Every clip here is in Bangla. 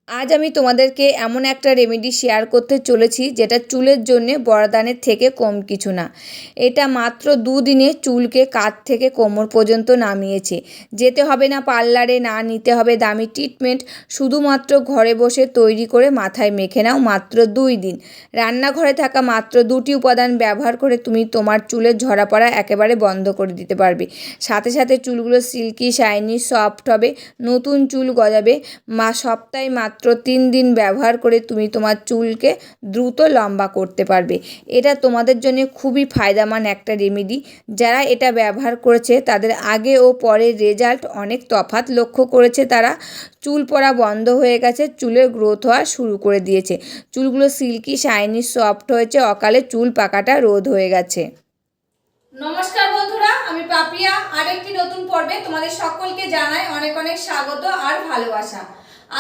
আজ আমি তোমাদেরকে এমন একটা রেমেডি শেয়ার করতে চলেছি যেটা চুলের জন্যে বরদানের থেকে কম কিছু না। এটা মাত্র 2 দিনে চুলকে কাঁধ থেকে কোমর পর্যন্ত নামিয়েছে। যেতে হবে না পার্লারে, না নিতে হবে দামি ট্রিটমেন্ট, শুধুমাত্র ঘরে বসে তৈরি করে মাথায় মেখে নাও মাত্র 2 দিন। রান্নাঘরে থাকা মাত্র 2টি উপাদান ব্যবহার করে তুমি তোমার চুলের ঝরা পড়া একেবারে বন্ধ করে দিতে পারবে। সাথে সাথে চুলগুলো সিল্কি, শাইনি, সফট হবে, নতুন চুল গজাবে। সপ্তাহে মাত্র 3 দিন ব্যবহার করে তুমি তোমার চুলকে দ্রুত লম্বা করতে পারবে। এটা তোমাদের জন্য খুবই ফায়দামান একটা রেমেডি। যারা এটা ব্যবহার করেছে তাদের আগে ও পরের রেজাল্ট অনেক তফাৎ লক্ষ্য করেছে তারা। চুল পড়া বন্ধ হয়ে গেছে, চুলের গ্রোথ হওয়া শুরু করে দিয়েছে, চুলগুলো সিল্কি, শাইনি, সফট হয়েছে, অকালে চুল পাকাটা রোধ হয়ে গেছে। নমস্কার বন্ধুরা, আমি পাপিয়া আরেকটি নতুন পর্বে তোমাদের সকলকে জানাই অনেক অনেক স্বাগত আর ভালোবাসা।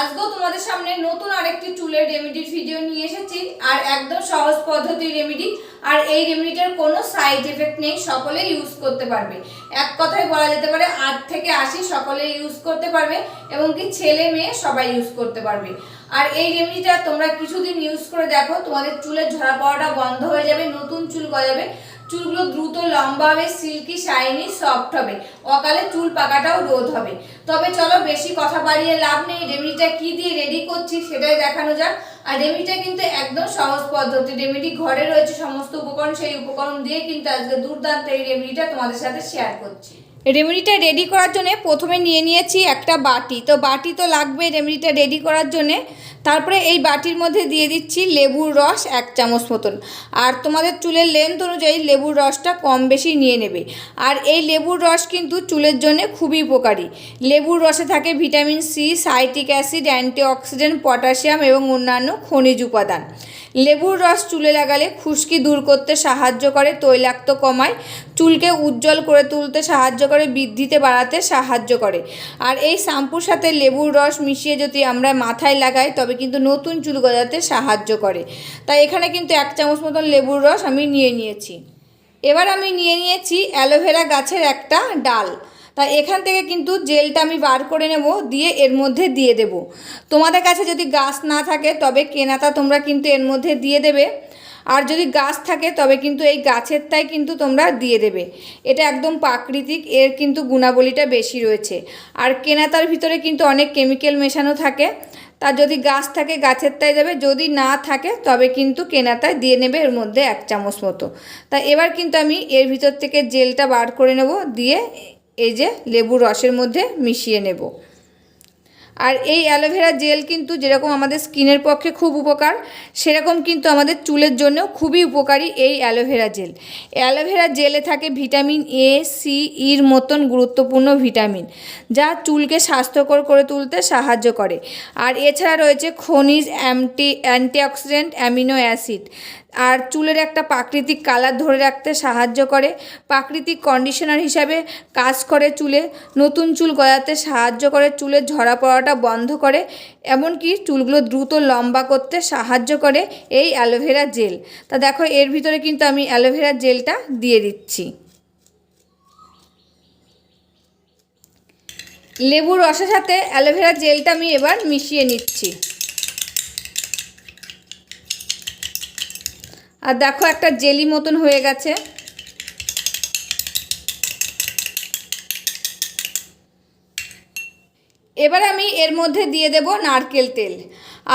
আজকেও তোমাদের সামনে নতুন আরেকটি চুলের রেমেডির ভিডিও নিয়ে এসেছি, আর একদম সহজ পদ্ধতির রেমেডি। আর এই রেমেডিটার কোনো সাইড এফেক্ট নেই, সকলে ইউজ করতে পারবে। এক কথায় বলা যেতে পারে 8 থেকে 80 সকলে ইউজ করতে পারবে, এবং কি ছেলে মেয়ে সবাই ইউজ করতে পারবে। আর এই রেমেডিটা তোমরা কিছুদিন ইউজ করে দেখো, তোমাদের চুলের ঝরা পড়াটা বন্ধ হয়ে যাবে, নতুন চুল গজাবে, চুলগুলো দ্রুত লম্বা হবে, সিল্কি, শাইনি, সফট হবে, অকালে চুল পাকাটাও রোধ হবে। তবে চলো বেশি কথা বাড়িয়ে লাভ নেই, রেমেডিটা কি দিয়ে রেডি করছি সেটাই দেখানো যাক। আর রেমেডিটা কিন্তু একদম সহজ পদ্ধতি রেমেডি, ঘরে রয়েছে সমস্ত উপকরণ, সেই উপকরণ দিয়ে কিন্তু আজকে দুর্দান্ত এই রেমেডিটা তোমাদের সাথে শেয়ার করছি। রেমেডিটা রেডি করার জন্য প্রথমে নিয়ে নিয়েছি একটা বাটি। তো বাটি তো লাগবে রেমেডিটা রেডি করার জন্যে। তারপরে এই বাটির মধ্যে দিয়ে দিচ্ছি লেবুর রস 1 চামচ মতন। আর তোমাদের চুলের লেন্থ অনুযায়ী লেবুর রসটা কম বেশি নিয়ে নেবে। আর এই লেবুর রস কিন্তু চুলের জন্য খুবই উপকারী। লেবুর রসে থাকে vitamin C, citric acid, antioxidant, potassium এবং অন্যান্য খনিজ উপাদান। লেবুর রস চুলে লাগালে খুশকি দূর করতে সাহায্য করে, তৈলাক্ত কমায়, চুলকে উজ্জ্বল করে তুলতে সাহায্য করে, বৃদ্ধিতে বাড়াতে সাহায্য করে। আর এই শ্যাম্পুর সাথে লেবুর রস মিশিয়ে যদি আমরা মাথায় লাগাই তবে কিন্তু নতুন চুল গজাতে সাহায্য করে। তাই এখানে কিন্তু 1 চামচ মতন লেবুর রস আমি নিয়ে নিয়েছি। এবার আমি নিয়ে নিয়েছি অ্যালোভেরা গাছের একটা ডাল। তাই এখান থেকে কিন্তু জেলটা আমি বার করে নেব, দিয়ে এর মধ্যে দিয়ে দেব। তোমাদের কাছে যদি গাছ না থাকে তবে কেনাটা তোমরা কিন্তু এর মধ্যে দিয়ে দেবে, আর যদি গাছ থাকে তবে কিন্তু এই গাছেরটাই কিন্তু তোমরা দিয়ে দেবে। এটা একদম প্রাকৃতিক, এর কিন্তু গুণাবলীটা বেশি রয়েছে। আর কেনাতার ভিতরে কিন্তু অনেক কেমিক্যাল মেশানো থাকে, তা যদি গাছ থাকে গাছেরটাই দেবে, যদি না থাকে তবে কিন্তু কেনাটায় দিয়ে নেবে এর মধ্যে 1 চামচ মতো। তা এবার কিন্তু আমি এর ভিতর থেকে জেলটা বার করে নেব, দিয়ে এই যে লেবুর রসের মধ্যে মিশিয়ে নেব। আর এই অ্যালোভেরা জেল কিন্তু যেরকম আমাদের স্কিনের পক্ষে খুব উপকার, সেরকম কিন্তু আমাদের চুলের জন্যও খুবই উপকারী এই অ্যালোভেরা জেল। অ্যালোভেরা জেলে থাকে ভিটামিন এ, সি, ইর মতন গুরুত্বপূর্ণ ভিটামিন, যা চুলকে স্বাস্থ্যকর করে তুলতে সাহায্য করে। আর এছাড়া রয়েছে খনিজ, অ্যান্টিঅক্সিডেন্ট, অ্যামিনো অ্যাসিড, আর চুলের একটা প্রাকৃতিক কালার ধরে রাখতে সাহায্য করে, প্রাকৃতিক কন্ডিশনার হিসাবে কাজ করে, চুলে নতুন চুল গজাতে সাহায্য করে, চুলের ঝরা পড়াটা বন্ধ করে, এমনকি চুলগুলো দ্রুত লম্বা করতে সাহায্য করে এই অ্যালোভেরা জেল। তা দেখো এর ভিতরে কিন্তু আমি অ্যালোভেরা জেলটা দিয়ে দিচ্ছি। লেবুর রসের সাথে অ্যালোভেরা জেলটা আমি এবার মিশিয়ে নিচ্ছি। আর দেখো একটা জেলি মতন হয়ে গেছে। এবার আমি এর মধ্যে দিয়ে দেব নারকেল তেল।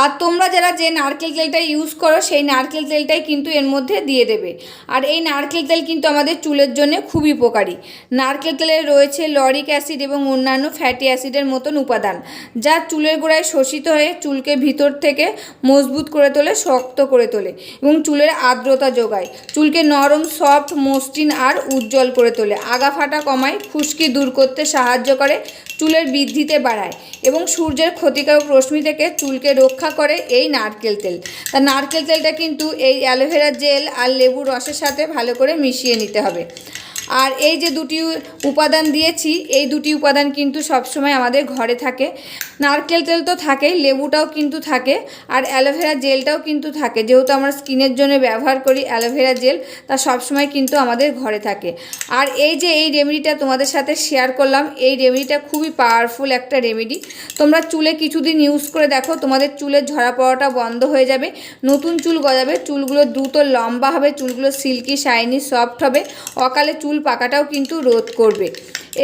আর তোমরা যারা যে নারকেল তেলটা ইউজ করো সেই নারকেল তেলটাই কিন্তু এর মধ্যে দিয়ে দেবে। আর এই নারকেল তেল কিন্তু আমাদের চুলের জন্য খুবই উপকারী। নারকেল তেলে রয়েছে লরিক অ্যাসিড এবং অন্যান্য ফ্যাটি অ্যাসিডের মতন উপাদান, যা চুলের গোড়ায় শোষিত হয়ে চুলকে ভিতর থেকে মজবুত করে তোলে, শক্ত করে তোলে এবং চুলের আর্দ্রতা যোগায়, চুলকে নরম, সফট, মসৃণ আর উজ্জ্বল করে তোলে, আগা ফাটা কমায়, খুশকি দূর করতে সাহায্য করে, চুলের বৃদ্ধিতে বাড়ায় এবং সূর্যের ক্ষতিকারক রশ্মি থেকে চুলকে রক্ষা করে এই নারকেল তেল। তা নারকেল তেলটা কিন্তু এই অ্যালোভেরা জেল আর লেবুর রসের সাথে ভালো করে মিশিয়ে নিতে হবে। আর এই যে দুটি উপাদান দিয়েছি, এই দুটি উপাদান কিন্তু সবসময় আমাদের ঘরে থাকে। নারকেল তেল তো থাকেই, লেবুটাও কিন্তু থাকে, আর অ্যালোভেরা জেলটাও কিন্তু থাকে। যেহেতু আমরা স্কিনের জন্য ব্যবহার করি অ্যালোভেরা জেল, তা সবসময় কিন্তু আমাদের ঘরে থাকে। আর এই যে এই রেমেডিটা তোমাদের সাথে শেয়ার করলাম, এই রেমেডিটা খুবই পাওয়ারফুল একটা রেমেডি। তোমরা চুলে কিছুদিন ইউজ করে দেখো, তোমাদের চুলের ঝরা পড়াটা বন্ধ হয়ে যাবে, নতুন চুল গজাবে, চুলগুলো দ্রুত লম্বা হবে, চুলগুলো সিল্কি শাইনি সফট হবে, অকালে চুল পাকাটাও কিন্তু রোধ করবে।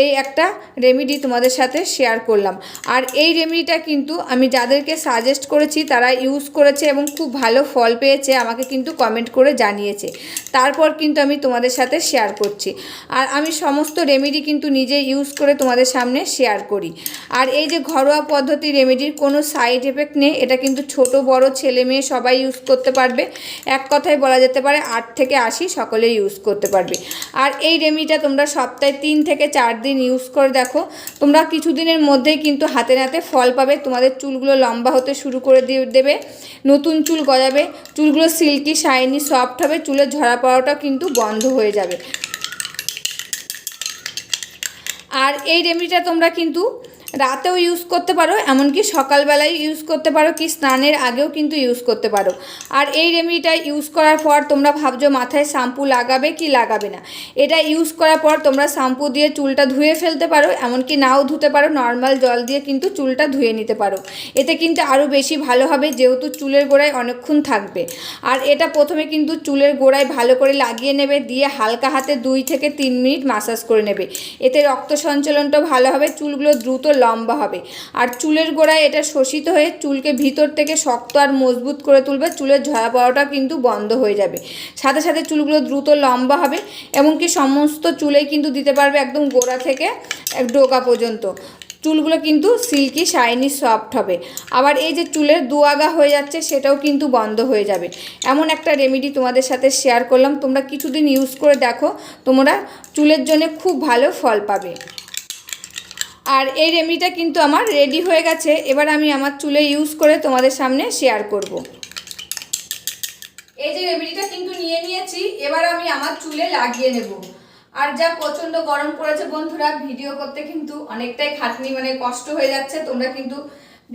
এই একটা রেমেডি তোমাদের সাথে শেয়ার করলাম। আর এই রেমেডিটা কিন্তু আমি যাদেরকে সাজেস্ট করেছি তারা ইউজ করেছে এবং খুব ভালো ফল পেয়েছে, আমাকে কিন্তু কমেন্ট করে জানিয়েছে। তারপর কিন্তু আমি তোমাদের সাথে শেয়ার করছি। আর আমি সমস্ত রেমেডি কিন্তু নিজে ইউজ করে তোমাদের সামনে শেয়ার করি। আর এই যে ঘরোয়া পদ্ধতি রেমেডির কোনো সাইড এফেক্ট নেই, এটা কিন্তু ছোট বড় ছেলে মেয়ে সবাই ইউজ করতে পারবে। এক কথায় বলা যেতে পারে 8 থেকে 80 সকলেই ইউজ করতে পারবে। আর এই রেমেডিটা তোমরা সপ্তাহে 3 থেকে 4 দিন ইউজ করে দেখো, তোমরা কিছুদিনের মধ্যেই কিন্তু হাতে নাতে ফল পাবে। তোমাদের চুলগুলো লম্বা হতে শুরু করে দেবে, নতুন চুল গজাবে, চুলগুলো সিল্কি শাইনি সফট হবে, চুলের ঝরা পড়াটাও কিন্তু বন্ধ হয়ে যাবে। আর এই রেমেডিটা তোমরা কিন্তু রাতেও ইউজ করতে পারো, এমনকি সকালবেলায় ইউজ করতে পারো, কি স্নানের আগেও কিন্তু ইউজ করতে পারো। আর এই রেমেডিটা ইউজ করার পর তোমরা ভাবছো মাথায় শ্যাম্পু লাগাবে কি লাগাবে না, এটা ইউজ করার পর তোমরা শ্যাম্পু দিয়ে চুলটা ধুয়ে ফেলতে পারো, এমনকি নাও ধুতে পারো, নর্মাল জল দিয়ে কিন্তু চুলটা ধুয়ে নিতে পারো। এতে কিন্তু আরও বেশি ভালো হবে, যেহেতু চুলের গোড়ায় অনেকক্ষণ থাকবে। আর এটা প্রথমে কিন্তু চুলের গোড়ায় ভালো করে লাগিয়ে নেবে, দিয়ে হালকা হাতে 2 থেকে 3 মিনিট মাসাজ করে নেবে। এতে রক্ত সঞ্চালনটাও ভালো হবে, চুলগুলো দ্রুত লম্বা হবে। আর চুলের গোড়ায় এটা শোষিত হয়ে চুলকে ভিতর থেকে শক্ত আর মজবুত করে তুলবে, চুলের ঝরা পড়াটা কিন্তু বন্ধ হয়ে যাবে। সাথে সাথে চুলগুলো দ্রুত লম্বা হবে, এমনকি সমস্ত চুলেই কিন্তু দিতে পারবে, একদম গোড়া থেকে ডোকা পর্যন্ত চুলগুলো কিন্তু সিল্কি শাইনি সফট হবে। আবার এই যে চুলের দুয়াগা হয়ে যাচ্ছে সেটাও কিন্তু বন্ধ হয়ে যাবে। এমন একটা রেমেডি তোমাদের সাথে শেয়ার করলাম, তোমরা কিছুদিন ইউজ করে দেখো, তোমরা চুলের জন্য খুব ভালো ফল পাবে। আর এই রেমেডিটা কিন্তু আমার রেডি হয়ে গেছে, এবার আমি আমার চুলে ইউজ করে তোমাদের সামনে শেয়ার করব। এই যে রেমেডিটা কিন্তু নিয়ে নিয়েছি, এবার আমি আমার চুলে লাগিয়ে নেব। আর যা প্রচণ্ড গরম পড়েছে বন্ধুরা, ভিডিও করতে কিন্তু অনেকটাই খাটনি, মানে কষ্ট হয়ে যাচ্ছে। তোমরা কিন্তু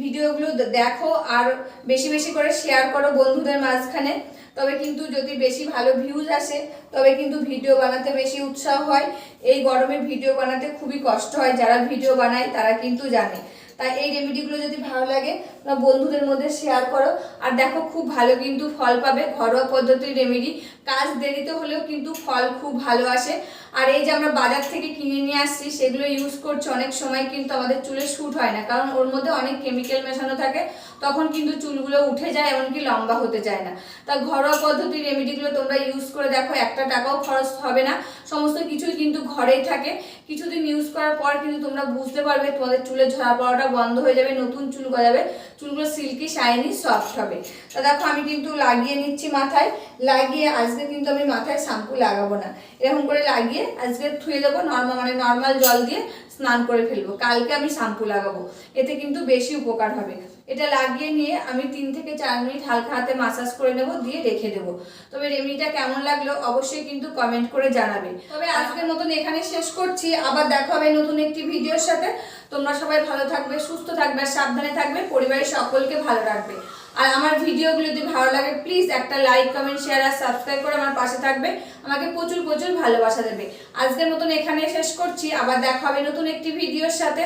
ভিডিওগুলো দেখো আর বেশি বেশি করে শেয়ার করো বন্ধুদের মাঝখানে, তবে কিন্তু যদি বেশি ভালো ভিউজ আসে তবে কিন্তু ভিডিও বানাতে বেশি উৎসাহ হয়। এই গরমে ভিডিও বানাতে খুবই কষ্ট হয়, যারা ভিডিও বানায় তারা কিন্তু জানে। তাই এই রেমেডিগুলো যদি ভালো লাগে তোমরা বন্ধুদের মধ্যে শেয়ার করো। আর দেখো খুব ভালো কিন্তু ফল পাবে, ঘরোয়া পদ্ধতির রেমেডি, কাজ দেরিতে হলেও কিন্তু ফল খুব ভালো আসে। আর এই যে আমরা বাজার থেকে কিনে নিয়ে আসছি সেগুলো ইউজ করছি, অনেক সময় কিন্তু আমাদের চুলে শ্যুট হয় না, কারণ ওর মধ্যে অনেক কেমিক্যাল মেশানো থাকে, তখন কিন্তু চুলগুলো উঠে যায়, এমনকি লম্বা হতে চায় না। তা ঘরোয়া পদ্ধতির রেমেডিগুলো তোমরা ইউজ করে দেখো, একটা টাকাও খরচ হবে না, সমস্ত কিছুই কিন্তু ঘরেই থাকে। কিছুদিন ইউজ করার পর কিন্তু তোমরা বুঝতে পারবে তোমাদের চুলের ঝরা পড়াটা বন্ধ হয়ে যাবে, নতুন চুল গজাবে, চুলগুলো সিল্কি শাইনি সফট হবে। তা দেখো আমি কিন্তু লাগিয়ে নিচ্ছি মাথায়, লাগিয়ে আজকে কিন্তু আমি মাথায় শ্যাম্পু লাগাবো না, এরকম করে লাগিয়ে আজকে ধুয়ে দেবো, নর্মাল জল দিয়ে স্নান করে ফেলবো, কালকে আমি শ্যাম্পু লাগাবো, এতে কিন্তু বেশি উপকার হবে। এটা লাগিয়ে নিয়ে আমি 3 থেকে 4 মিনিট হালকা হাতে মাসাজ করে নেব, দিয়ে রেখে দেবো। তবে রেমেডিটা কেমন লাগলো অবশ্যই কিন্তু কমেন্ট করে জানাবে। তবে আজকের মতন এখানে শেষ করছি, আবার দেখা হবে নতুন একটি ভিডিওর সাথে। তোমরা সবাই ভালো থাকবে, সুস্থ থাকবে, সাবধানে থাকবে, পরিবারের সকলকে ভালো রাখবে। আর আমার ভিডিওগুলো যদি ভালো লাগে প্লিজ একটা লাইক কমেন্ট শেয়ার আর সাবস্ক্রাইব করে আমার পাশে থাকবে, আমাকে প্রচুর প্রচুর ভালোবাসা দেবে। আজকের মতন এখানে শেষ করছি, আবার দেখা হবে নতুন একটি ভিডিওর সাথে।